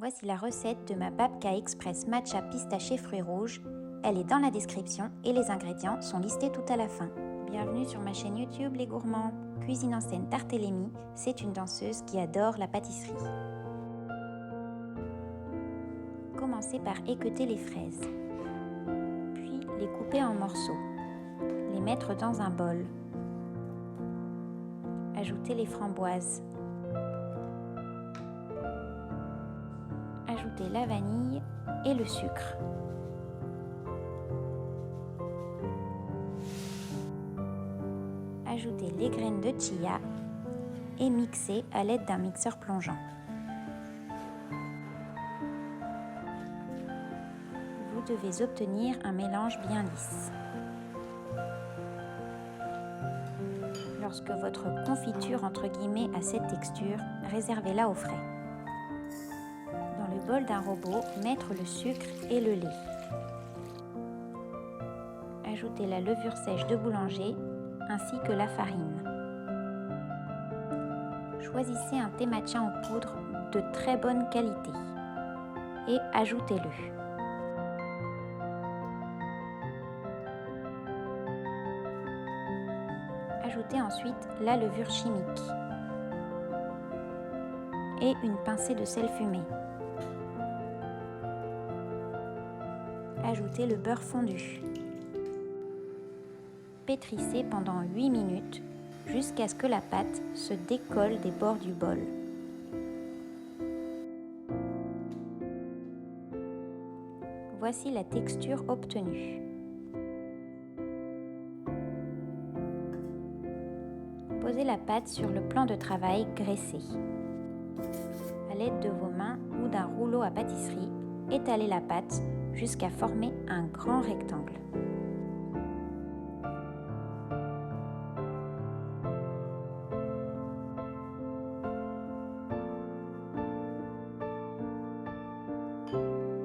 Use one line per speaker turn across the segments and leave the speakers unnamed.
Voici la recette de ma babka express matcha pistaché fruits rouges. Elle est dans la description et les ingrédients sont listés tout à la fin. Bienvenue sur ma chaîne YouTube Les Gourmands. Cuisine en scène Tartellemi, c'est une danseuse qui adore la pâtisserie. Commencez par équeuter les fraises, puis les couper en morceaux, les mettre dans un bol. Ajoutez les framboises. Ajoutez la vanille et le sucre. Ajoutez les graines de chia et mixez à l'aide d'un mixeur plongeant. Vous devez obtenir un mélange bien lisse. Lorsque votre confiture entre guillemets a cette texture, réservez-la au frais. Dans le bol d'un robot, mettre le sucre et le lait. Ajoutez la levure sèche de boulanger ainsi que la farine. Choisissez un thé matcha en poudre de très bonne qualité et ajoutez-le. Ajoutez ensuite la levure chimique et une pincée de sel fumé. Ajoutez le beurre fondu. Pétrissez pendant 8 minutes jusqu'à ce que la pâte se décolle des bords du bol. Voici la texture obtenue. Posez la pâte sur le plan de travail graissé. À l'aide de vos mains ou d'un rouleau à pâtisserie, étalez la pâte jusqu'à former un grand rectangle.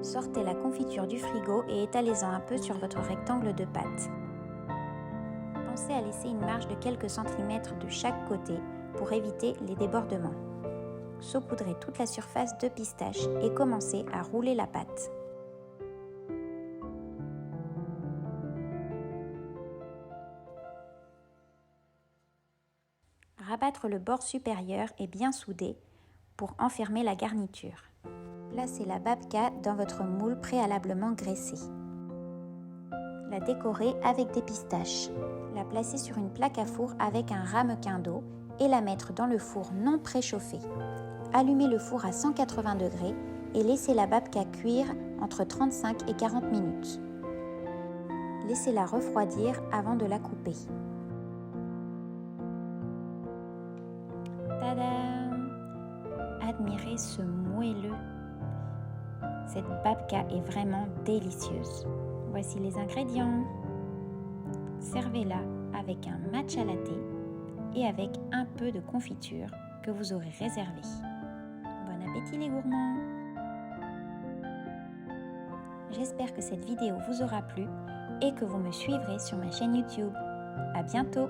Sortez la confiture du frigo et étalez-en un peu sur votre rectangle de pâte. Pensez à laisser une marge de quelques centimètres de chaque côté pour éviter les débordements. Saupoudrez toute la surface de pistache et commencez à rouler la pâte. Rabattre le bord supérieur et bien souder pour enfermer la garniture. Placez la babka dans votre moule préalablement graissé. La décorer avec des pistaches. La placer sur une plaque à four avec un ramequin d'eau et la mettre dans le four non préchauffé. Allumez le four à 180 degrés et laissez la babka cuire entre 35 et 40 minutes. Laissez-la refroidir avant de la couper. Tadam! Admirez ce moelleux. Cette babka est vraiment délicieuse. Voici les ingrédients. Servez-la avec un matcha latte et avec un peu de confiture que vous aurez réservé. Bon appétit les gourmands! J'espère que cette vidéo vous aura plu et que vous me suivrez sur ma chaîne YouTube. À bientôt!